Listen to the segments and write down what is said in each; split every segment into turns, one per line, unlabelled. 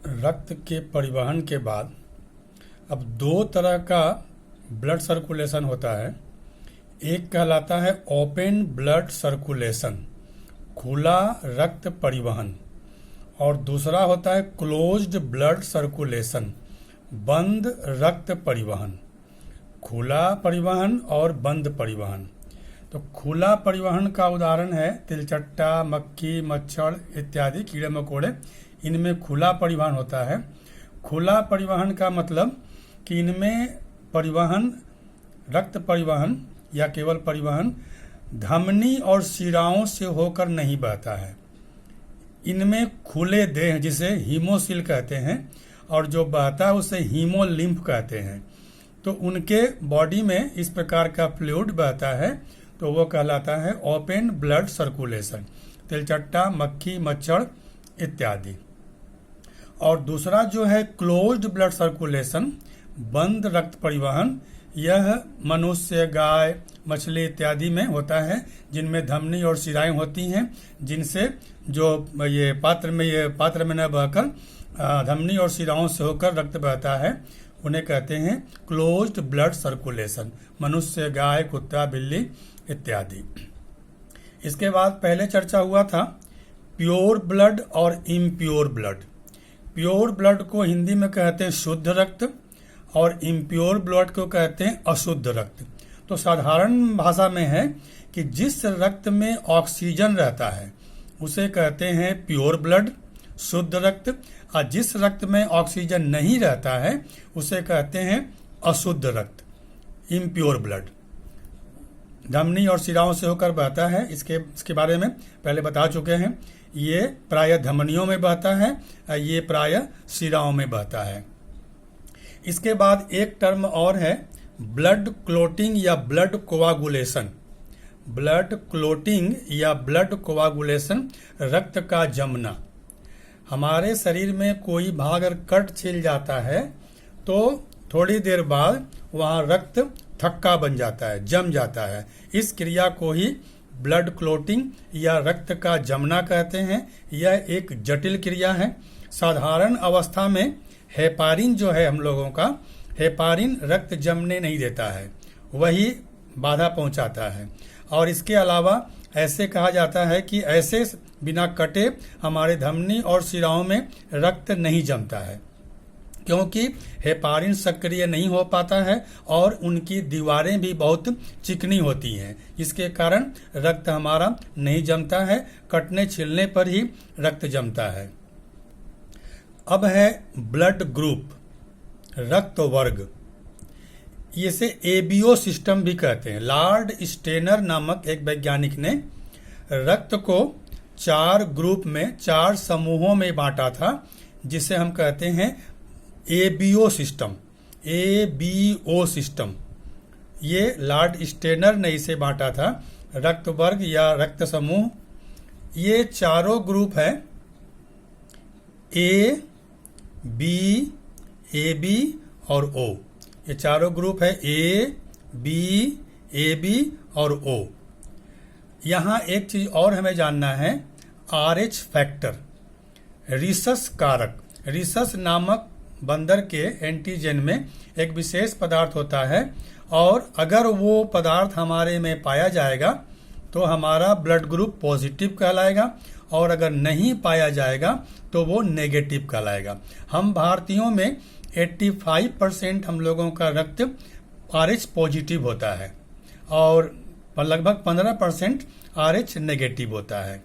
रक्त के परिवहन के बाद अब दो तरह का ब्लड सर्कुलेशन होता है। एक कहलाता है ओपन ब्लड सर्कुलेशन, खुला रक्त परिवहन, और दूसरा होता है क्लोज्ड ब्लड सर्कुलेशन, बंद रक्त परिवहन। खुला परिवहन और बंद परिवहन। तो खुला परिवहन का उदाहरण है तिलचट्टा, मक्खी, मच्छर इत्यादि कीड़े मकोड़े, इनमें खुला परिवहन होता है। खुला परिवहन का मतलब कि इनमें परिवहन, रक्त परिवहन या केवल परिवहन धमनी और शिराओं से होकर नहीं बहता है। इनमें खुले देह जिसे हीमोसिल कहते हैं और जो बहता है उसे हीमोलिम्फ कहते हैं। तो उनके बॉडी में इस प्रकार का फ्लूइड बहता है तो वो कहलाता है ओपन ब्लड सर्कुलेशन, तिलचट्टा, मक्खी, मच्छर इत्यादि। और दूसरा जो है क्लोज्ड ब्लड सर्कुलेशन, बंद रक्त परिवहन, यह मनुष्य, गाय, मछली इत्यादि में होता है, जिनमें धमनी और शिराएं होती हैं, जिनसे जो ये पात्र में न बहकर धमनी और शिराओं से होकर रक्त बहता है, उन्हें कहते हैं क्लोज्ड ब्लड सर्कुलेशन। मनुष्य, गाय, कुत्ता, बिल्ली इत्यादि। इसके बाद पहले चर्चा हुआ था प्योर ब्लड और इम्प्योर ब्लड। प्योर ब्लड को हिंदी में कहते हैं शुद्ध रक्त और इम्प्योर ब्लड को कहते हैं अशुद्ध रक्त। तो साधारण भाषा में है कि जिस रक्त में ऑक्सीजन रहता है उसे कहते हैं प्योर ब्लड, शुद्ध रक्त, और जिस रक्त में ऑक्सीजन नहीं रहता है उसे कहते हैं अशुद्ध रक्त, इम्प्योर ब्लड। धमनी और शिराओं से होकर बहता है, इसके बारे में पहले बता चुके हैं। ये प्रायः धमनियों में बहता है, ये प्रायः शिराओं में बहता है। इसके बाद एक टर्म और है ब्लड क्लोटिंग या ब्लड कोआगुलेशन। ब्लड क्लोटिंग या ब्लड कोआगुलेशन, रक्त का जमना। हमारे शरीर में कोई भाग अगर कट छिल जाता है तो थोड़ी देर बाद वहाँ रक्त थक्का बन जाता है, जम जाता है। इस क्रिया को ही ब्लड क्लोटिंग या रक्त का जमना कहते हैं। यह एक जटिल क्रिया है। साधारण अवस्था में हेपारिन जो है हम लोगों का, हेपारिन रक्त जमने नहीं देता है, वही बाधा पहुंचाता है। और इसके अलावा ऐसे कहा जाता है कि ऐसे बिना कटे हमारे धमनी और शिराओं में रक्त नहीं जमता है, क्योंकि हेपारिन सक्रिय नहीं हो पाता है और उनकी दीवारें भी बहुत चिकनी होती हैं, जिसके कारण रक्त हमारा नहीं जमता है। कटने छिलने पर ही रक्त जमता है। अब है ब्लड ग्रुप, रक्त वर्ग। इसे एबीओ सिस्टम भी कहते हैं। लॉर्ड स्टेनर नामक एक वैज्ञानिक ने रक्त को 4 ग्रुप में, 4 समूहों में बांटा था, जिसे हम कहते हैं एबीओ सिस्टम, एबीओ सिस्टम। ये लॉर्ड स्टेनर ने इसे बांटा था, रक्त वर्ग या रक्त समूह। ये चारों ग्रुप है ए, बी, ए बी और ओ। ये चारों ग्रुप है ए, बी, ए बी और ओ। यहाँ एक चीज और हमें जानना है, RH फैक्टर, रिसस कारक। रिसस नामक बंदर के एंटीजन में एक विशेष पदार्थ होता है, और अगर वो पदार्थ हमारे में पाया जाएगा तो हमारा ब्लड ग्रुप पॉजिटिव कहलाएगा, और अगर नहीं पाया जाएगा तो वो नेगेटिव कहलाएगा। हम भारतीयों में 85% हम लोगों का रक्त RH पॉजिटिव होता है और लगभग 15% RH नेगेटिव होता है।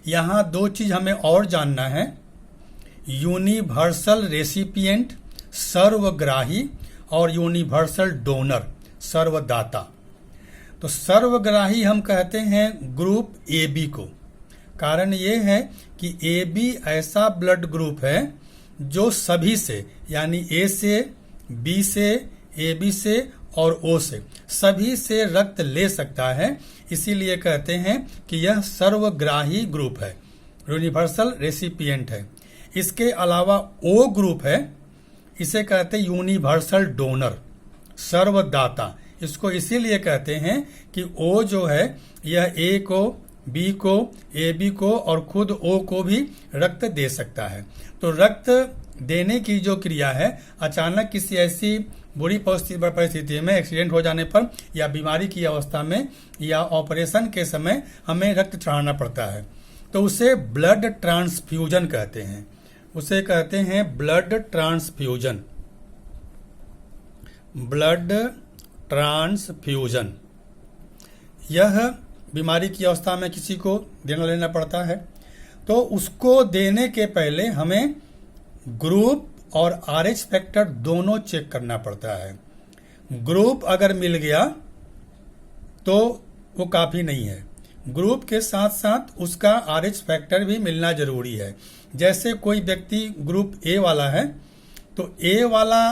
यहाँ 2 चीज हमें और जानना है, यूनिवर्सल रेसिपिएंट, सर्वग्राही, और यूनिवर्सल डोनर, सर्वदाता। तो सर्वग्राही हम कहते हैं ग्रुप ए बी को। कारण ये है कि ए बी ऐसा ब्लड ग्रुप है जो सभी से, यानी ए से, बी से, ए बी से और ओ से, सभी से रक्त ले सकता है। इसीलिए कहते हैं कि यह सर्वग्राही ग्रुप है, यूनिवर्सल रेसिपिएंट है। इसके अलावा ओ ग्रुप है, इसे कहते हैं यूनिवर्सल डोनर, सर्वदाता। इसको इसीलिए कहते हैं कि ओ जो है यह ए को बी को, ए बी को और खुद ओ को भी रक्त दे सकता है। तो रक्त देने की जो क्रिया है, अचानक किसी ऐसी बुरी परिस्थिति में, एक्सीडेंट हो जाने पर या बीमारी की अवस्था में या ऑपरेशन के समय हमें रक्त चढ़ाना पड़ता है, तो उसे ब्लड ट्रांसफ्यूजन कहते हैं। उसे कहते हैं ब्लड ट्रांसफ्यूजन। ब्लड ट्रांसफ्यूजन यह बीमारी की अवस्था में किसी को देना लेना पड़ता है, तो उसको देने के पहले हमें ग्रुप और RH फैक्टर दोनों चेक करना पड़ता है। ग्रुप अगर मिल गया तो वो काफ़ी नहीं है, ग्रुप के साथ साथ उसका RH फैक्टर भी मिलना जरूरी है। जैसे कोई व्यक्ति ग्रुप ए वाला है, तो ए वाला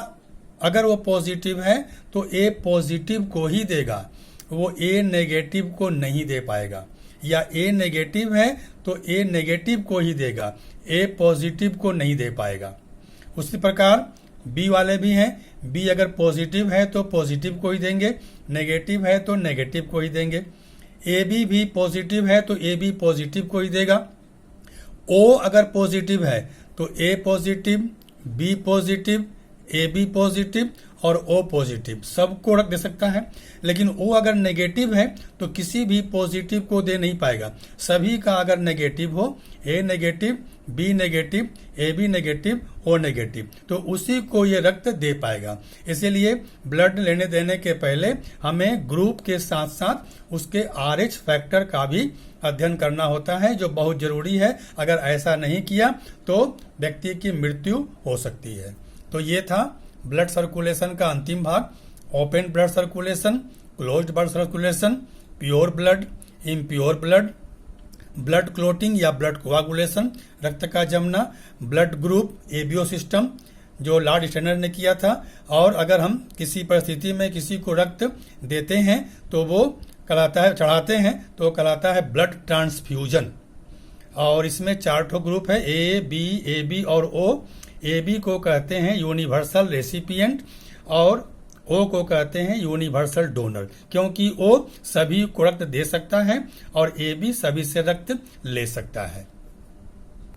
अगर वो पॉजिटिव है तो ए पॉजिटिव को ही देगा, वो ए नेगेटिव को नहीं दे पाएगा, या ए नेगेटिव है तो ए नेगेटिव को ही देगा, ए पॉजिटिव को नहीं दे पाएगा। उसी प्रकार बी वाले भी हैं, बी अगर पॉजिटिव है तो पॉजिटिव को ही देंगे, नेगेटिव है तो नेगेटिव को ही देंगे। ए बी भी पॉजिटिव है तो ए बी पॉजिटिव को ही देगा। ओ अगर पॉजिटिव है तो A positive, B positive, A B positive और ओ पॉजिटिव सबको रख दे सकता है। लेकिन ओ अगर नेगेटिव है तो किसी भी पॉजिटिव को दे नहीं पाएगा। सभी का अगर नेगेटिव हो, A negative, B negative, A B negative, O negative, तो उसी को ये रक्त दे पाएगा। इसीलिए ब्लड लेने देने के पहले हमें ग्रुप के साथ साथ उसके RH फैक्टर का भी अध्ययन करना होता है, जो बहुत जरूरी है। अगर ऐसा नहीं किया तो व्यक्ति की मृत्यु हो सकती है। तो ये था ब्लड सर्कुलेशन का अंतिम भाग। Open blood circulation, closed blood circulation, pure blood, impure blood, blood clotting या ब्लड कोआगुलेशन, रक्त का जमना, ब्लड ग्रुप, एबीओ सिस्टम जो लॉर्ड स्टेनर ने किया था। और अगर हम किसी परिस्थिति में किसी को रक्त देते हैं तो वो कहलाता है, चढ़ाते हैं तो कहलाता है ब्लड ट्रांसफ्यूजन। और इसमें 4 ग्रुप है, ए बी और ओ। ए बी को कहते हैं यूनिवर्सल रेसिपिएंट और ओ को कहते हैं यूनिवर्सल डोनर, क्योंकि ओ सभी को रक्त दे सकता है और ए बी सभी से रक्त ले सकता है।